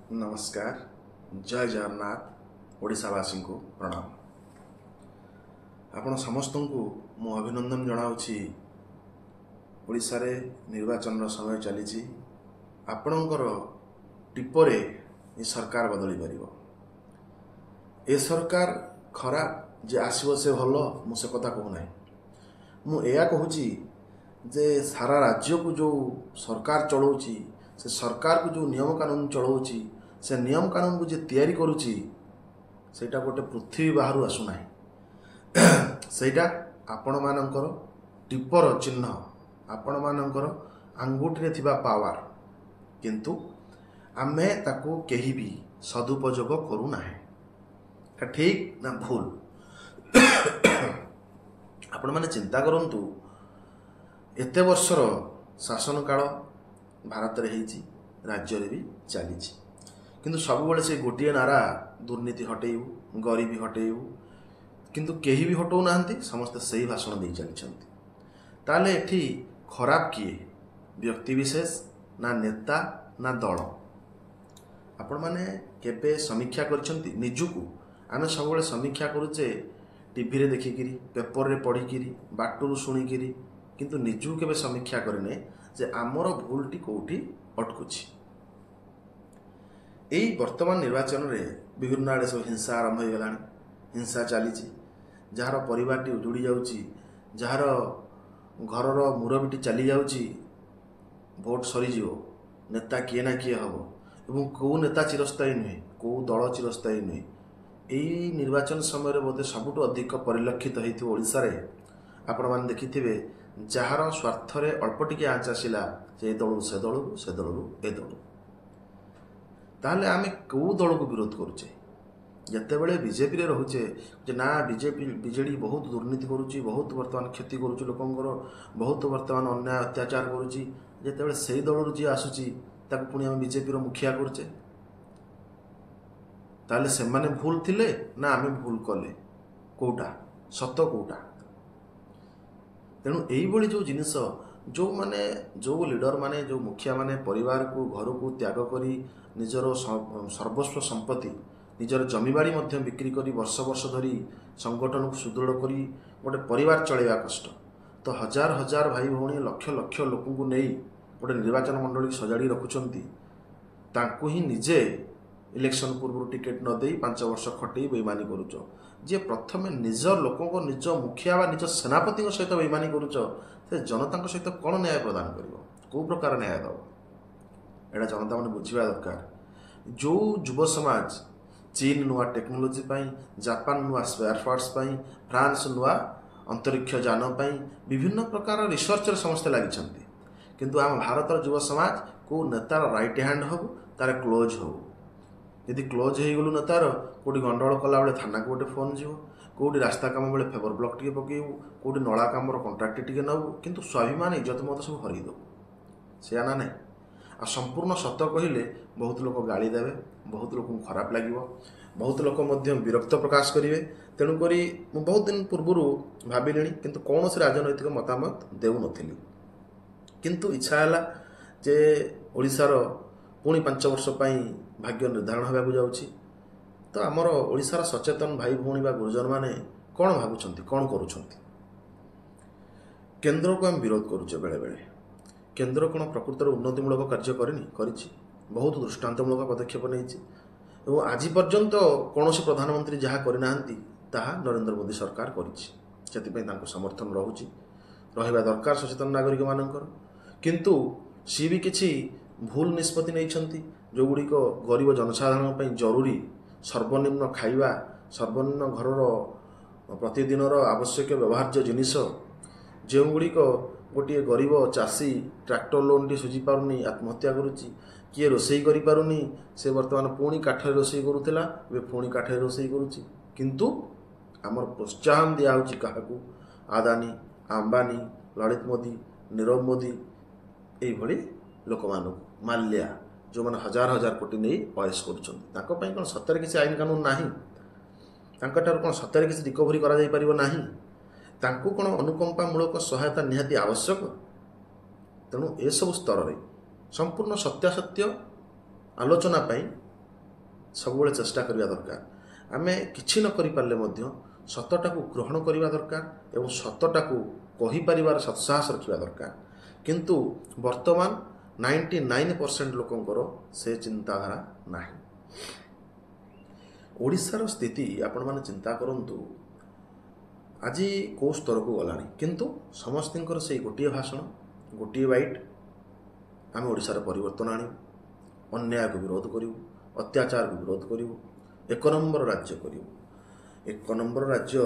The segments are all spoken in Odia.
नमस्कार। जय जगन्नाथ। ओडिशावासी को प्रणाम। आपण समस्त को मु अभिनंदन जनाऊँगी। ओडिशा रे निर्वाचन समय चली आपणकर टिपरे ये सरकार बदली पारिबो। ए सरकार खराब जे आसीबो से भल मु से कथा कहू नाही। मु एया कहूची जे सारा राज्य को जो सरकार चलाउची से सरकार को जो नियम कानून चलाउची से नियम कानून को जे तैयारी करुची सेटा गोटे पृथ्वी बाहर आसु नाही। सेटा आपण मानकर टिपर चिन्ह आपण मानकर आंगुठी रे थिबा पावर, किंतु आमे ताको केही भी सदुपयोग करू नाही। ठीक ना भूल? आपण माने चिंता करंतु एते वर्षर शासन काल भारत रे हेची, राज्य रे भी चली, किंतु सब बेले से गोटे नारा दुर्नीति हटेबू, गरीबी हटेबू, किंतु केही भी हटौ नाहंती। समस्त सही भाषण दे चली। ताले एठी खराब किए? व्यक्ति विशेष ना नेता ना दल? आपण माने केबे समीक्षा करछंती निजुकू? आमे सब बेले समीक्षा करूचे टीवी रे देखिकिरी, पेपर रे पढ़िकिरी, बाटुरु शुणिकिरी, किंतु निजु केबे समीक्षा करने जे आमर भूलटी कोठी अटकुछि। एई वर्तमान निर्वाचन रे विभिन्न आड़े सब हिंसा आरंभ हो गलानी। हिंसा चली, जार परिवारटी उजुड़ी जाउची, जार घरर मुरबीटी चली जाउची, भोट सरी जीवो, नेता किए ना किए हबो एवं को नेता चिरस्थायी नुहे, को दल चिरस्थायी नुहे। एई निर्वाचन समय बोधे सबुठ अधिक परिलक्षित होइथि ओडिसा रे। आपण मान देखिथिबे जार स्वार्थ रे अल्प टिके आंच आसिला जे दलु से दलु, से दलु ए दलु। ताहले आमे को दल को विरोध करूचे? जते बेले बीजेपी रे रहूचे जे ना बीजेपी बीजेडी बहुत दुर्नीति करूची, बहुत वर्तमान क्षति करूची, लोकंकर बहुत वर्तमान अन्याय अत्याचार करूची, जते बेले सेही दलरु जे आसुची ताको पुणी आमे बीजेपी रो मुखिया करूचे। ताहले से माने भूल थिले ना आमे भूल कले? कोटा सत कोटा? तेणु यही भली जो जिनिस जो माने जो लीडर माने जो मुखिया माने परिवार को घर को त्याग करी निजर सर्वस्व संपत्ति निजर जमीबाड़ी मध्य बिक्री करी वर्ष वर्ष धरी संगठन को सुदृढ़ करी गोटे परिवार चलेगा कष्ट। तो हजार हजार भाई भौणी लक्ष लक्ष लोक को नहीं गोटे निर्वाचन मंडली सजाड़ी रखुचंती, तांकु ही निजे इलेक्शन पूर्व टिकेट न दे 5 वर्ष खटई बेईमानी करुच। जे प्रथमे निज लोक निज मुखिया बा निज सेनापति सहित बेईमानी करुच, से जनता सहित कौन न्याय प्रदान कर कौ प्रकार न्याय दब? एटा जनता मैंने बुझा दरकार। जो युव समाज चीन नुआ टेक्नोलोजी पाई, जापान नुआ स्पेयर पार्ट्स पाई, फ्रांस नुआ अंतरिक्ष जान पाई विभिन्न प्रकार रिसर्च रे समस्त लगी, किंतु आम भारतर युव समाज को नेतार राइट हैंड हो तार क्लोज हो। यदि क्लोज हो गलु नेतार कोटी गंडगोल कला बेले थाना को गोटे फोन जीव, कोटी रास्ता काम बेले फेवर ब्लॉक टिके पकेबू, कोटी नला कामर कंट्राक्ट टिके नबू, किंतु स्वाभिमान इज्जत मत सब हरई दबू। से आना नहीं। आ संपूर्ण सत कहले बहुत लोग गाली देवे, बहुत लोक खराब लगे, बहुत लोक विरक्त प्रकाश करेंगे। तेणुक बहुत दिन पूर्व भाविली, किंतु कौन से राजनैतिक मतामत देउ नथिली, किंतु इच्छा है जे ओडिशार पुणी 5 वर्ष पाई भाग्य निर्धारण होगा जाउछि। तो आमर ओडिशार सचेतन भाई भौणी बा गुरुजन माने कौन भावुछंती, कौन करुछंती? केंद्र को आम विरोध करुचे बेले बेले। केंद्र कौन प्रकृतर उन्नतिमूलक कार्य करिछि, बहुत दृष्टांतमूलक पदक्षेप नहीं। और आज पर्यंत कौन प्रधानमंत्री जहाँ करना ताहा नरेंद्र मोदी सरकार करिछि। समर्थन रहुछि, रहिबा दरकार सचेतन नागरिक मानकर। किंतु सी भी किछि भूल निष्पत्ति नहीं, जो गुड़िक गरीब जनसाधारण जरूरी सर्वनिम्न खाइबा, सर्वनिम्न घरर प्रतिदिन आवश्यक व्यवहार्य जिनिस, जो गुड़िक गोटे गरीब चाषी ट्रैक्टर लोन टी सुझी पारुनी आत्महत्या करुच्ची, किए रोसई करि पारुनी, से वर्तमान पुणी काठरे रोसई करुला, पुणी काठरे रोसई करुच्ची। किंतु आमर प्रोत्साहन दिया होची काहाकू? आदानी, अंबानी, ललित मोदी, नीरव मोदी, यही लोक मानक माल्या जो मैंने हजार हजार कोटी नहीं पयस कर सत्तर किसी आईन कानून नाही, कौन सत्तर किसी रिकवरी करा जाई परिबो नाही, तांकू कौन अनुकंपामूलक सहायता निहाती आवश्यक। तेणु ए सब स्तर रे संपूर्ण सत्यासत्य आलोचना पाई ସବୁବେଳେ ଚେଷ୍ଟା କରିବା ଦରକାର। ଆମେ କିଛି ନ କରିପାରିଲେ ମଧ୍ୟ ସତଟାକୁ ଗ୍ରହଣ କରିବା ଦରକାର ଏବଂ ସତଟାକୁ କହିପାରିବାର ସତ୍ସାହସ ରଖିବା ଦରକାର। କିନ୍ତୁ ବର୍ତ୍ତମାନ 99% ଲୋକଙ୍କର ସେ ଚିନ୍ତାଧାରା ନାହିଁ। ଓଡ଼ିଶାର ସ୍ଥିତି ଆପଣମାନେ ଚିନ୍ତା କରନ୍ତୁ, ଆଜି କେଉଁ ସ୍ତରକୁ ଗଲାଣି, କିନ୍ତୁ ସମସ୍ତଙ୍କର ସେଇ ଗୋଟିଏ ଭାଷଣ, ଗୋଟିଏ ବାଇଟ୍, ଆମେ ଓଡ଼ିଶାର ପରିବର୍ତ୍ତନ ଆଣିବୁ, ଅନ୍ୟାୟକୁ ବିରୋଧ କରିବୁ, ଅତ୍ୟାଚାରକୁ ବିରୋଧ କରିବୁ, 1 ନମ୍ବର ରାଜ୍ୟ କରିବୁ। 1 ନମ୍ବର ରାଜ୍ୟ,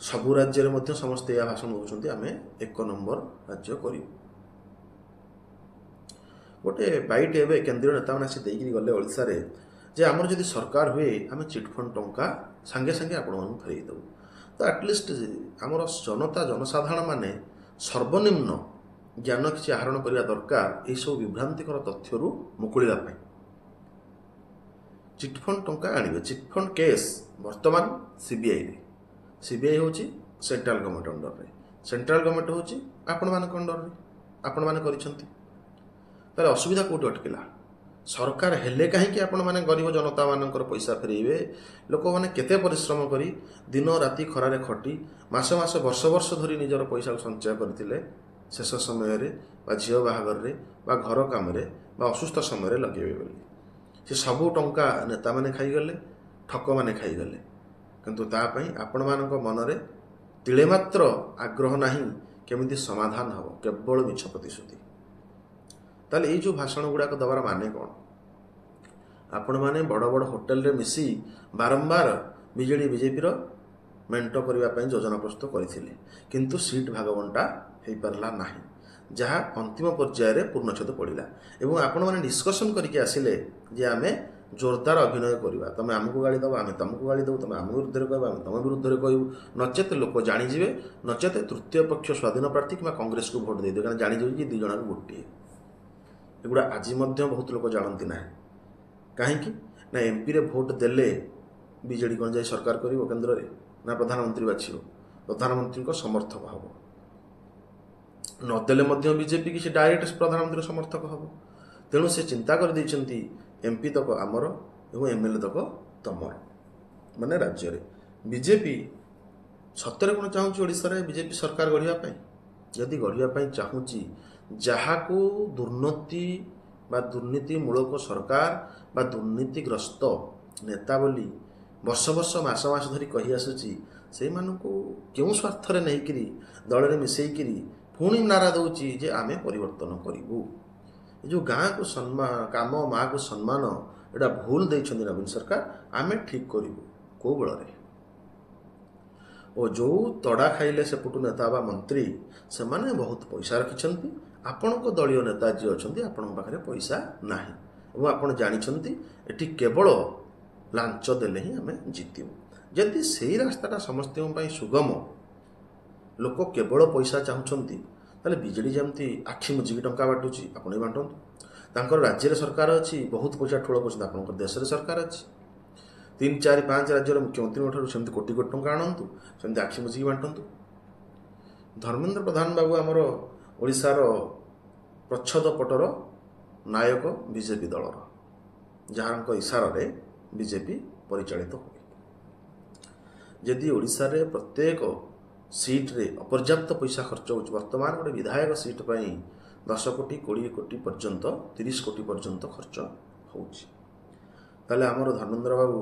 ସବୁ ରାଜ୍ୟରେ ମଧ୍ୟ ସମସ୍ତେ ଏହା ଭାଷଣ ଦେଉଛନ୍ତି, ଆମେ 1 ନମ୍ବର ରାଜ୍ୟ କରିବୁ। ଗୋଟେ ବାଇଟ୍ ଏବେ କେନ୍ଦ୍ରୀୟ ନେତାମାନେ ଆସି ଦେଇକିରି ଗଲେ ଓଡ଼ିଶାରେ ଯେ ଆମର ଯଦି ସରକାର ହୁଏ ଆମେ ଚିଟଫଣ୍ଡ ଟଙ୍କା ସାଙ୍ଗେ ସାଙ୍ଗେ ଆପଣମାନଙ୍କୁ ଫେରେଇ ଦେବୁ। ତ ଆଟଲିଷ୍ଟ ଆମର ଜନତା ଜନସାଧାରଣ ମାନେ ସର୍ବନିମ୍ନ ଜ୍ଞାନ କିଛି ଆହରଣ କରିବା ଦରକାର ଏହିସବୁ ବିଭ୍ରାନ୍ତିକର ତଥ୍ୟରୁ ମୁକୁଳିବା ପାଇଁ। ଚିଟଫଣ୍ଡ ଟଙ୍କା ଆଣିବେ। ଚିଟଫଣ୍ଡ କେସ୍ ବର୍ତ୍ତମାନ ସିବିଆଇରେ। ସିବିଆଇ ହେଉଛି ସେଣ୍ଟ୍ରାଲ ଗଭର୍ଣ୍ଣମେଣ୍ଟ ଅଣ୍ଡରରେ, ସେଣ୍ଟ୍ରାଲ ଗଭର୍ଣ୍ଣମେଣ୍ଟ ହେଉଛି ଆପଣମାନଙ୍କ ଅଣ୍ଡରରେ, ଆପଣମାନେ କରିଛନ୍ତି। ତାହେଲେ ଅସୁବିଧା କେଉଁଠି ଅଟକିଲା? ସରକାର ହେଲେ କାହିଁକି ଆପଣମାନେ ଗରିବ ଜନତାମାନଙ୍କର ପଇସା ଫେରେଇବେ? ଲୋକମାନେ କେତେ ପରିଶ୍ରମ କରି ଦିନ ରାତି ଖରାରେ ଖଟି ମାସ ମାସ ବର୍ଷ ବର୍ଷ ଧରି ନିଜର ପଇସାକୁ ସଞ୍ଚୟ କରିଥିଲେ, ଶେଷ ସମୟରେ ବା ଝିଅ ବାହାଘରରେ ବା ଘର କାମରେ ବା ଅସୁସ୍ଥ ସମୟରେ ଲଗେଇବେ ବୋଲି। ସେ ସବୁ ଟଙ୍କା ନେତାମାନେ ଖାଇଗଲେ, ଠକମାନେ ଖାଇଗଲେ। କିନ୍ତୁ ତା ପାଇଁ ଆପଣମାନଙ୍କ ମନରେ ତିଳେ ମାତ୍ର ଆଗ୍ରହ ନାହିଁ କେମିତି ସମାଧାନ ହେବ, କେବଳ ମିଛ ପ୍ରତିଶ୍ରୁତି। ତାହେଲେ ଏଇ ଯେଉଁ ଭାଷଣ ଗୁଡ଼ାକ ଦେବାର ମାନେ କ'ଣ? ଆପଣମାନେ ବଡ଼ ବଡ଼ ହୋଟେଲରେ ମିଶି ବାରମ୍ବାର ବିଜେଡ଼ି ବିଜେପିର ମେଣ୍ଟ କରିବା ପାଇଁ ଯୋଜନା ପ୍ରସ୍ତୁତ କରିଥିଲେ, କିନ୍ତୁ ସିଟ୍ ଭାଗବଣ୍ଟା ହୋଇପାରିଲା ନାହିଁ, ଯାହା ଅନ୍ତିମ ପର୍ଯ୍ୟାୟରେ ପୂର୍ଣ୍ଣଚ୍ଛେଦ ପଡ଼ିଲା। ଏବଂ ଆପଣମାନେ ଡିସ୍କସନ୍ କରିକି ଆସିଲେ ଯେ ଆମେ ଜୋରଦାର ଅଭିନୟ କରିବା, ତୁମେ ଆମକୁ ଗାଳି ଦେବ, ଆମେ ତୁମକୁ ଗାଳି ଦେବୁ, ତୁମେ ଆମ ବିରୁଦ୍ଧରେ କହିବ, ଆମେ ତୁମ ବିରୁଦ୍ଧରେ କହିବୁ, ନଚେତ ଲୋକ ଜାଣିଯିବେ, ନଚେତ ତୃତୀୟ ପକ୍ଷ ସ୍ୱାଧୀନ ପ୍ରାର୍ଥୀ କିମ୍ବା କଂଗ୍ରେସକୁ ଭୋଟ ଦେଇଦେବେ, କାରଣ ଜାଣିଯିବେ ଯେ 2 ଜଣକୁ ଗୋଟିଏ। ଏଗୁଡ଼ା ଆଜି ମଧ୍ୟ ବହୁତ ଲୋକ ଜାଣନ୍ତି ନାହିଁ। କାହିଁକି ନା ଏମ୍ପିରେ ଭୋଟ ଦେଲେ ବିଜେଡ଼ି କ'ଣ ଯାଇ ସରକାର କରିବ କେନ୍ଦ୍ରରେ, ନା ପ୍ରଧାନମନ୍ତ୍ରୀ ବାଛିବ, ପ୍ରଧାନମନ୍ତ୍ରୀଙ୍କ ସମର୍ଥକ ହେବ। ନଦେଲେ ମଧ୍ୟ ବିଜେପି କି ସେ ଡାଇରେକ୍ଟ ପ୍ରଧାନମନ୍ତ୍ରୀଙ୍କ ସମର୍ଥକ ହେବ। ତେଣୁ ସେ ଚିନ୍ତା କରିଦେଇଛନ୍ତି ଏମ୍ପି ତକ ଆମର ଏବଂ ଏମ୍ଏଲ୍ଏ ତକ ତମର, ମାନେ ରାଜ୍ୟରେ। ବିଜେପି ସତରେ କ'ଣ ଚାହୁଁଛି ଓଡ଼ିଶାରେ ବିଜେପି ସରକାର ଗଢ଼ିବା ପାଇଁ? ଯଦି ଗଢ଼ିବା ପାଇଁ ଚାହୁଁଛି, ଯାହାକୁ ଦୁର୍ନୀତି ବା ଦୁର୍ନୀତିମୂଳକ ସରକାର ବା ଦୁର୍ନୀତିଗ୍ରସ୍ତ ନେତା ବୋଲି ବର୍ଷ ବର୍ଷ ମାସ ମାସ ଧରି କହି ଆସୁଛି, ସେଇମାନଙ୍କୁ କେଉଁ ସ୍ୱାର୍ଥରେ ନେଇକିରି ଦଳରେ ମିଶେଇକିରି ପୁଣି ନାରା ଦେଉଛି ଯେ ଆମେ ପରିବର୍ତ୍ତନ କରିବୁ। ଏ ଯେଉଁ ଗାଁକୁ ସମ୍ମାନ, କାମ ମାଆକୁ ସମ୍ମାନ, ଏଇଟା ଭୁଲ ଦେଇଛନ୍ତି ନବୀନ ସରକାର, ଆମେ ଠିକ୍ କରିବୁ। କେଉଁ ବଳରେ? ଓ ଯେଉଁ ତଡ଼ା ଖାଇଲେ ସେପଟୁ ନେତା ବା ମନ୍ତ୍ରୀ, ସେମାନେ ବହୁତ ପଇସା ରଖିଛନ୍ତି। ଆପଣଙ୍କ ଦଳୀୟ ନେତା ଯିଏ ଅଛନ୍ତି, ଆପଣଙ୍କ ପାଖରେ ପଇସା ନାହିଁ ଏବଂ ଆପଣ ଜାଣିଛନ୍ତି ଏଠି କେବଳ ଲାଞ୍ଚ ଦେଲେ ହିଁ ଆମେ ଜିତିବୁ। ଯଦି ସେଇ ରାସ୍ତାଟା ସମସ୍ତଙ୍କ ପାଇଁ ସୁଗମ, ଲୋକ କେବଳ ପଇସା ଚାହୁଁଛନ୍ତି, ତାହେଲେ ବିଜେଡ଼ି ଯେମିତି ଆଖି ମୁଜିକି ଟଙ୍କା ବାଣ୍ଟୁଛି, ଆପଣ ବି ବାଣ୍ଟନ୍ତୁ। ତାଙ୍କର ରାଜ୍ୟରେ ସରକାର ଅଛି, ବହୁତ ପଇସା ଠୁଳ କରୁଛନ୍ତି, ଆପଣଙ୍କର ଦେଶରେ ସରକାର ଅଛି। 3, 4, 5 ରାଜ୍ୟର ମୁଖ୍ୟମନ୍ତ୍ରୀଙ୍କ ଠାରୁ ସେମିତି କୋଟି କୋଟି ଟଙ୍କା ଆଣନ୍ତୁ, ସେମିତି ଆଖି ମୁଜିକି ବାଣ୍ଟନ୍ତୁ। ଧର୍ମେନ୍ଦ୍ର ପ୍ରଧାନ ବାବୁ ଆମର ଓଡ଼ିଶାର ପ୍ରଚ୍ଛଦ ପଟର ନାୟକ ବିଜେପି ଦଳର, ଯାହାଙ୍କ ଇସାରାରେ ବିଜେପି ପରିଚାଳିତ ହୁଏ। ଯଦି ଓଡ଼ିଶାରେ ପ୍ରତ୍ୟେକ ସିଟ୍ରେ ଅପର୍ଯ୍ୟାପ୍ତ ପଇସା ଖର୍ଚ୍ଚ ହେଉଛି, ବର୍ତ୍ତମାନ ଗୋଟେ ବିଧାୟକ ସିଟ୍ ପାଇଁ 10 କୋଟି 20 କୋଟି ପର୍ଯ୍ୟନ୍ତ 30 କୋଟି ପର୍ଯ୍ୟନ୍ତ ଖର୍ଚ୍ଚ ହେଉଛି, ତାହେଲେ ଆମର ଧର୍ମେନ୍ଦ୍ର ବାବୁ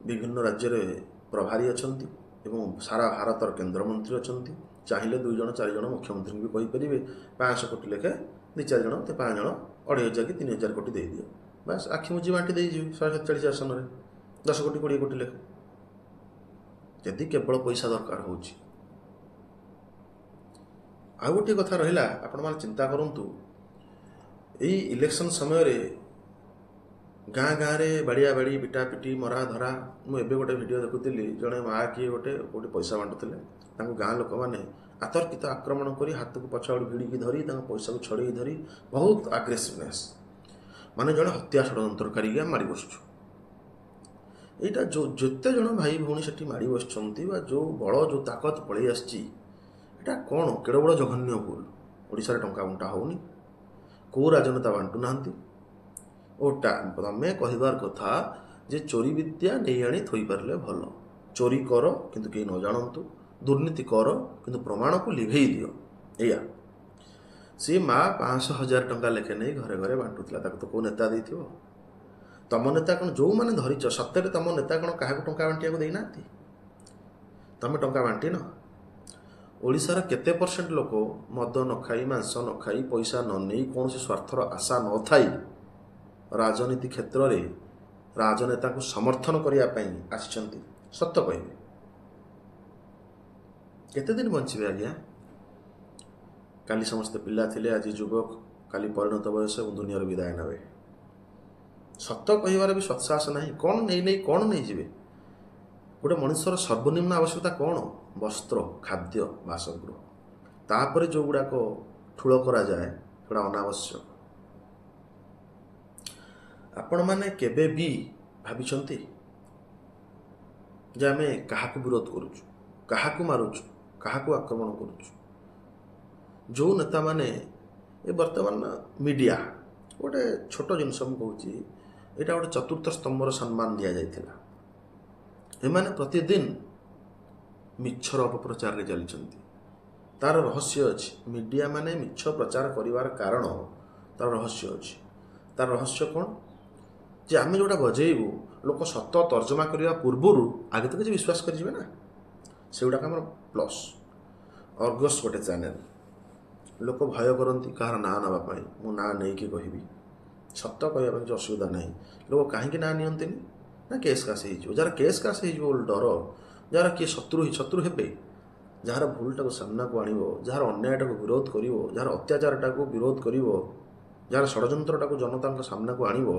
ବିଭିନ୍ନ ରାଜ୍ୟରେ ପ୍ରଭାରୀ ଅଛନ୍ତି ଏବଂ ସାରା ଭାରତର କେନ୍ଦ୍ରମନ୍ତ୍ରୀ ଅଛନ୍ତି। ଚାହିଁଲେ 2 ଜଣ 4 ଜଣ ମୁଖ୍ୟମନ୍ତ୍ରୀଙ୍କୁ ବି କହିପାରିବେ 500 କୋଟି ଲେଖେ 2-4 ଜଣ 5 ଜଣ 2,500 କି 3,000 କୋଟି ଦେଇଦିଅ, ବାସ୍ ଆଖି ମୁଜି ବାଣ୍ଟି ଦେଇଯିବେ 147 ଆସନରେ 10 କୋଟି 20 କୋଟି ଲେଖେ। ଯଦି କେବଳ ପଇସା ଦରକାର ହେଉଛି। ଆଉ ଗୋଟିଏ କଥା ରହିଲା, ଆପଣମାନେ ଚିନ୍ତା କରନ୍ତୁ, ଏଇ ଇଲେକ୍ସନ୍ ସମୟରେ ଗାଁ ଗାଁରେ ବାଡ଼ିଆ ବାଡ଼ି ପିଟାପିଟି ମରା ଧରା। ମୁଁ ଏବେ ଗୋଟେ ଭିଡ଼ିଓ ଦେଖୁଥିଲି, ଜଣେ ମାଆ କିଏ ଗୋଟେ କେଉଁଠି ପଇସା ବାଣ୍ଟୁଥିଲେ, ତାଙ୍କୁ ଗାଁ ଲୋକମାନେ ଆତର୍କିତ ଆକ୍ରମଣ କରି ହାତକୁ ପଛ ଆଡ଼ୁ ଭିଡ଼ିକି ଧରି ତାଙ୍କ ପଇସାକୁ ଛଡ଼େଇ ଧରି ବହୁତ ଆଗ୍ରେସିଭନେସ୍, ମାନେ ଜଣେ ହତ୍ୟା ଷଡ଼ଯନ୍ତ୍ରକାରୀକି ଆମେ ମାଡ଼ି ବସୁଛୁ। ଏଇଟା ଯେତେ ଜଣ ଭାଇ ଭଉଣୀ ସେଠି ମାଡ଼ି ବସିଛନ୍ତି ବା ଯେଉଁ ବଳ ଯେଉଁ ତାକତ ପଳେଇ ଆସିଛି, ଏଇଟା କ'ଣ କେଡ଼େ ବଡ଼ ଜଘନ୍ୟ ଭୁଲ। ଓଡ଼ିଶାରେ ଟଙ୍କା ବଣ୍ଟା ହେଉନି, କେଉଁ ରାଜନେତା ବାଣ୍ଟୁ ନାହାନ୍ତି, ओटा तमें कहबार कथा जे चोरी विद्या नहीं आनी थोई पारे भल चोरी कर किंतु केही न जानतु दुर्नीति कर किंतु प्रमाण को लिभेई दियो एया सी माँ 500,000 टंका लेखे नहीं घरे घरे बांटुला तो कौ नेता देथिबो तम नेता कौन जो मैंने धरीच सत्य तम नेता कौन क्या टंका बांटिया देना तमें टंका बांटी न ओडिशार केते परसेंट लोक मद न खाई मांस न खाई पैसा न नहीं कौन स्वार्थर आशा न थाई राजनीति क्षेत्र में राजनेता को समर्थन करने आसिचंती सत्य कहबे केते दिन बंचिबे आज्ञा काली समस्त पिला थिले आज युवक काली परिणत बयस और दुनिया विदाय नबे सत्य कहबार भी सत्साहस ना कौन नहीं कौन नहीं जीवे गोटे मनुष्यर सर्वनिम्न आवश्यकता कौन वस्त्र खाद्य बासगृह तापर जो गुड़ाक ठूल करा जाए सेटा अनावश्यक आपण मैंने केबे भी भाविचंती जे आमे काहाकू विरोध करूछु काहाकू मारुछु काहाकू आक्रमण करूछु जो नेता माने ए वर्तमान मीडिया गोटे छोट जिनस कहूँ यहाँ गोटे चतुर्थ स्तंभर सम्मान दि जाइथिला एमाने प्रतिदिन मिछर अपप्रचार रे चलीचंती तार रहस्य अछि मीडिया माने मिछ प्रचार करिवार कारण तार रहस्य अछि तार रहस्य कौन जे आमे जोटा बजेबू लोक सत तर्जमा करने पूर्वर आगे तो किसी विश्वास करेंगे ना से गुड़ाक आम प्लस अर्गस गोटे चैनल लोक भय करती कहार ना नापी मो ना नहीं कहबी सत कहवाई असुविधा ना लोक कहीं ना नियंती ना केस कास हो जार केस कास हो डर जार किए शत्रु हे जार भूलटा को सामना को आणव जार अन्यायटा को विरोध कर जार अत्याचारटा को विरोध कर जार षड्यंत्रटा को जनता सामना को आणव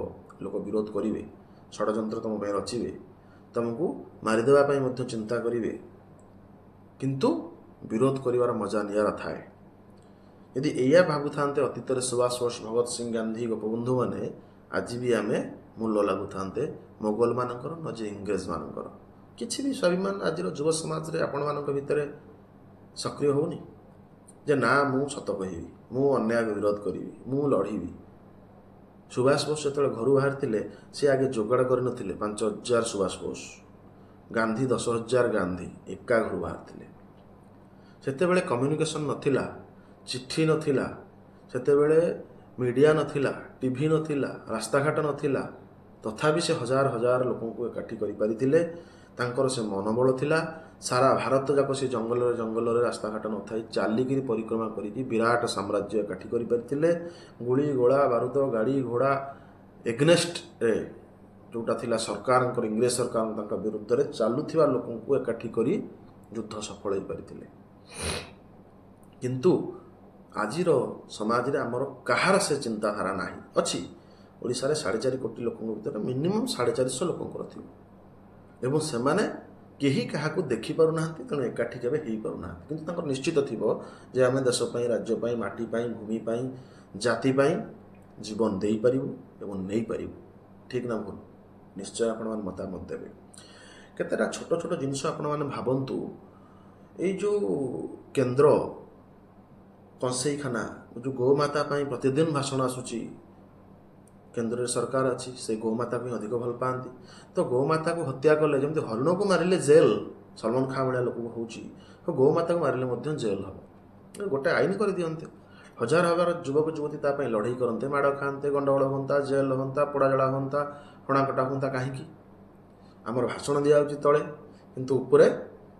लोक विरोध करेंगे षड्यंत्र तुम रचिबे तुमको मारिदेवाई चिंता करेंगे किंतु विरोध करिवार मजा नियारा थाए यदि एया भावु था अतीत सुभाष बोस भगत सिंह गांधी गोपबंधु मैंने आज भी आम मूल्य लगु था मोगल मानकर न जे इंग्रेज मानकर किसी भी स्वाभिमान आज युव समाज रे आपण मान भितर सक्रिय होनी जे ना मु सत कहबी मु अन्याय विरोध करी मु लड़ी सुभाष बोस जो घर बाहर सी आगे जोगाड़ कर 5,000 सुभाष बोस गांधी 10,000 गांधी एका घर बाहर सेतेबेले कम्युनिकेशन नथिला चिट्ठी नथिला सेतेबेले मीडिया नथिला टीवी नथिला रास्ताघाट नथिला तथापि से हजार हजार लोक को एकाठी करि परिथिले तांकर से मनोबल थिला सारा भारत जाक से जंगल रास्ताघाट न थाई चालिकी परिक्रमा करी विराट साम्राज्य एकाठी करि परिथिले गुली गोला बारूद गाड़ी घोड़ा एग्नेस्ट रे जोटा थिला सरकार इंग्रेज सरकार विरुद्ध रे चालुथिबा लोक को एकाठी करी युद्ध सफल हो परिथिले किंतु आजिर समाज रे आमर कहार से चिंताधारा नाही अछि ओडिसा रे 4.5 कोटी लोक भीतर मिनिमम 450 लोक एवं सेमाने केही काहाकू देखि पारु नाहंती तेणु एकाठी केबे हेई पारु नाहंती किंतु तांकर निश्चित थिबो जे आमे देश पई राज्य पई माटी पई भूमि पई जाति पई जीवन देई परिबु एवं नेई परिबु ठीक ना भूल निश्चय आपण मान मतामत देबे केतेटा छोट छोट जिनिस आपण मान भाबंतु ए जो केंद्र कंसेईखाना जो गोमाता प्रतिदिन भाषण आसूची केंद्र सरकार अच्छी से गोमाता को अधिक भल पाती तो गोमाता को हत्या कले जमी हरिण को मारे जेल सलमान खान भाया लोक हो गोमाता को मारे जेल हम गोटे आईन कर दियंते हजार हजार युवक युवती तापाई लड़ाई करते माड़ खाते गंडगोल होता जेल होता पोड़ाजड़ा होता हणाकटा होता कहीं आमर भाषण दि जाऊँगी तले किंतु उपरे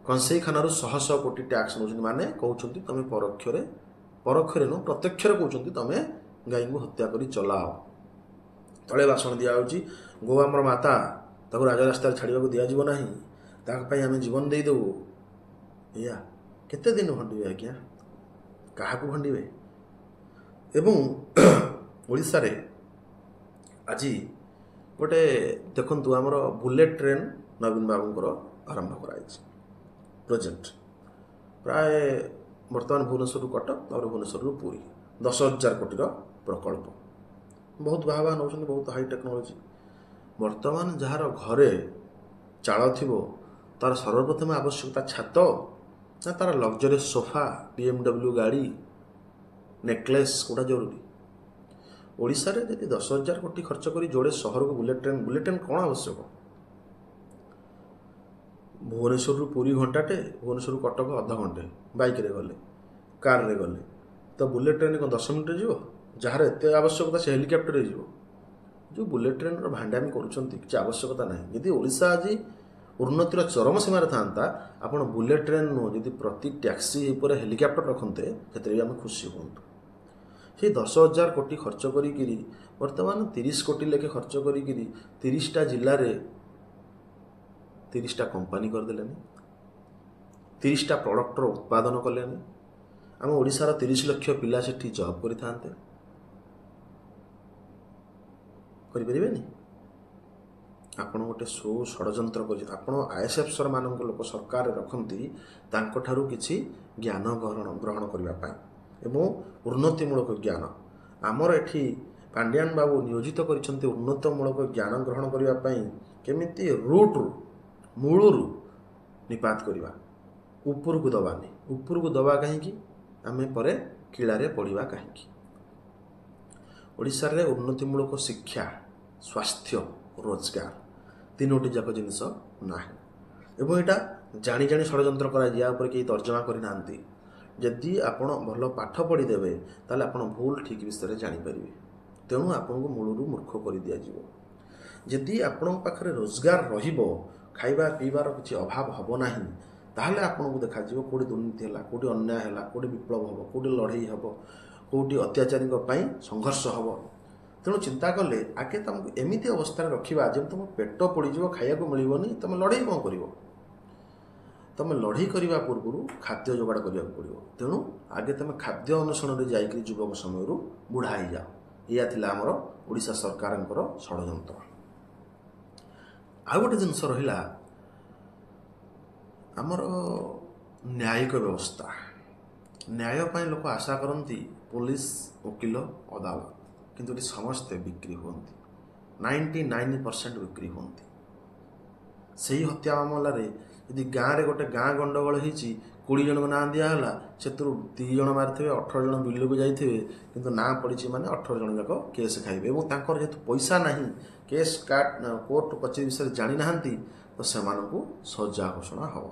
कंसेईखाना शह शह कोटी टैक्स नौ माने कहते तुम परोक्षरे नु प्रत्यक्ष कहते तुम गाई को हत्या कर चलाओ तले भाषण दि जाऊँगी गो आमर माता ताको राजरास्तार छाड़ा दिज्व ना ताकि आम जीवन देदेबू या केते दिन भंडे आज्ञा क्या भंडे एवं ओडिशा रे आज गोटे देखंतु आमर बुलेट ट्रेन नवीन बाबूंकर आरंभ कराई प्रोजेक्ट प्राय बर्तमान भुवनेश्वर कटक और भुवनेश्वर पुरी 10,000 कोटी प्रकल्प बहुत बाहा नौ बहुत हाई टेक्नोलोजी बर्तमान जार घरे चाल थी तार सर्वप्रथम आवश्यकता छात ना तार लग्जरियस सोफा BMW गाड़ी नेकलेस कोटा जरूरी ଓଡ଼ିଶାରେ ଯଦି 10,000 କୋଟି ଖର୍ଚ୍ଚ କରି ଯୋଡ଼େ ସହରକୁ ବୁଲେଟ୍ ଟ୍ରେନ୍ କ'ଣ ଆବଶ୍ୟକ? ଭୁବନେଶ୍ୱରରୁ ପୁରୀ ଘଣ୍ଟାଟେ, ଭୁବନେଶ୍ୱରରୁ କଟକ ଅଧଘଣ୍ଟେ ବାଇକ୍ରେ ଗଲେ, କାର୍ରେ ଗଲେ, ତ ବୁଲେଟ୍ ଟ୍ରେନ୍ କ'ଣ 10 ମିନିଟ୍ରେ ଯିବ? ଯାହାର ଏତେ ଆବଶ୍ୟକତା ସେ ହେଲିକପ୍ଟରରେ ଯିବ। ଯେଉଁ ବୁଲେଟ୍ ଟ୍ରେନ୍ର ଭାଣ୍ଡାମି କରୁଛନ୍ତି, କିଛି ଆବଶ୍ୟକତା ନାହିଁ। ଯଦି ଓଡ଼ିଶା ଆଜି ଉନ୍ନତିର ଚରମ ସୀମାରେ ଥାନ୍ତା, ଆପଣ ବୁଲେଟ୍ ଟ୍ରେନ୍ ନୁହଁ, ଯଦି ପ୍ରତି ଟ୍ୟାକ୍ସି ଉପରେ ହେଲିକପ୍ଟର ରଖନ୍ତେ, ସେଥିରେ ବି ଆମେ ଖୁସି ହୁଅନ୍ତୁ। ସେଇ 10,000 କୋଟି ଖର୍ଚ୍ଚ କରିକିରି ବର୍ତ୍ତମାନ 30 କୋଟି ଲେଖେ ଖର୍ଚ୍ଚ କରିକିରି 30ଟା ଜିଲ୍ଲାରେ 30ଟା କମ୍ପାନୀ କରିଦେଲେନି, 30ଟା ପ୍ରଡ଼କ୍ଟର ଉତ୍ପାଦନ କଲେନି। ଆମ ଓଡ଼ିଶାର 30 ଲକ୍ଷ ପିଲା ସେଠି ଜବ୍ କରିଥାନ୍ତେ, କରିପାରିବେନି? ଆପଣ ଗୋଟେ ଷଡ଼ଯନ୍ତ୍ର କରି, ଆପଣ ISFR ମାନଙ୍କ ଲୋକ ସରକାରରେ ରଖନ୍ତି, ତାଙ୍କଠାରୁ କିଛି ଜ୍ଞାନ ଗ୍ରହଣ କରିବା ପାଇଁ ଏବଂ ଉନ୍ନତିମୂଳକ ଜ୍ଞାନ। ଆମର ଏଠି ପାଣ୍ଡିଆନ ବାବୁ ନିୟୋଜିତ କରିଛନ୍ତି ଉନ୍ନତମୂଳକ ଜ୍ଞାନ ଗ୍ରହଣ କରିବା ପାଇଁ, କେମିତି ରୁଟ୍ରୁ ମୂଳରୁ ନିପାତ କରିବା, ଉପରକୁ ଦେବାନି। ଉପରକୁ ଦେବା କାହିଁକି? ଆମେ ପରେ କିଳାରେ ପଡ଼ିବା କାହିଁକି? ଓଡ଼ିଶାରେ ଉନ୍ନତିମୂଳକ ଶିକ୍ଷା, ସ୍ୱାସ୍ଥ୍ୟ, ରୋଜଗାର ତିନୋଟି ଯାକ ଜିନିଷ ନାହିଁ। ଏବଂ ଏଇଟା ଜାଣି ଜାଣି ଷଡ଼ଯନ୍ତ୍ର କରାଯାଏ, ୟା ଉପରେ କେହି ତର୍ଜମା କରିନାହାନ୍ତି। ଯଦି ଆପଣ ଭଲ ପାଠ ପଢ଼ିଦେବେ, ତାହେଲେ ଆପଣ ଭୁଲ ଠିକ୍ ବିଷୟରେ ଜାଣିପାରିବେ। ତେଣୁ ଆପଣଙ୍କୁ ମୂଳରୁ ମୂର୍ଖ କରିଦିଆଯିବ। ଯଦି ଆପଣଙ୍କ ପାଖରେ ରୋଜଗାର ରହିବ, ଖାଇବା ପିଇବାର କିଛି ଅଭାବ ହେବ ନାହିଁ, ତାହେଲେ ଆପଣଙ୍କୁ ଦେଖାଯିବ କେଉଁଠି ଦୁର୍ନୀତି ହେଲା, କେଉଁଠି ଅନ୍ୟାୟ ହେଲା, କେଉଁଠି ବିପ୍ଳବ ହେବ, କେଉଁଠି ଲଢ଼େଇ ହେବ, କେଉଁଠି ଅତ୍ୟାଚାରୀଙ୍କ ପାଇଁ ସଂଘର୍ଷ ହେବ। ତେଣୁ ଚିନ୍ତା କଲେ ଆଗେ ତୁମକୁ ଏମିତି ଅବସ୍ଥାରେ ରଖିବା ଯେମିତି ତୁମ ପେଟ ପୋଡ଼ିଯିବ, ଖାଇବାକୁ ମିଳିବନି, ତୁମେ ଲଢ଼େଇ କ'ଣ କରିବ? ତୁମେ ଲଢ଼େଇ କରିବା ପୂର୍ବରୁ ଖାଦ୍ୟ ଯୋଗାଡ଼ କରିବାକୁ ପଡ଼ିବ। ତେଣୁ ଆଗେ ତୁମେ ଖାଦ୍ୟ ଅନ୍ୱେଷଣରେ ଯାଇକରି ଯୁବକ ସମୟରୁ ବୁଢ଼ା ହେଇଯାଅ। ଏଇଆ ଥିଲା ଆମର ଓଡ଼ିଶା ସରକାରଙ୍କର ଷଡ଼ଯନ୍ତ୍ର। ଆଉ ଗୋଟେ ଜିନିଷ ରହିଲା ଆମର ନ୍ୟାୟିକ ବ୍ୟବସ୍ଥା। ନ୍ୟାୟ ପାଇଁ ଲୋକ ଆଶା କରନ୍ତି ପୋଲିସ, ଓକିଲ, ଅଦାଲତ, କିନ୍ତୁ ଏଠି ସମସ୍ତେ ବିକ୍ରି ହୁଅନ୍ତି। 99% ବିକ୍ରି ହୁଅନ୍ତି। ସେହି ହତ୍ୟା ମାମଲାରେ ଯଦି ଗାଁରେ ଗୋଟେ ଗାଁ ଗଣ୍ଡଗୋଳ ହେଇଛି, 20 ଜଣଙ୍କ ନାଁ ଦିଆହେଲା, ସେଥିରୁ 3 ଜଣ ମାରିଥିବେ, 18 ଜଣ ବିଲକୁ ଯାଇଥିବେ, କିନ୍ତୁ ନାଁ ପଡ଼ିଛି ମାନେ 18 ଜଣ ଯାକ କେସ୍ ଖାଇବେ। ଏବଂ ତାଙ୍କର ଯେହେତୁ ପଇସା ନାହିଁ, କେସ୍ କୋର୍ଟ କଚେରୀ ବିଷୟରେ ଜାଣିନାହାନ୍ତି, ତ ସେମାନଙ୍କୁ ସଜା ଘୋଷଣା ହେବ।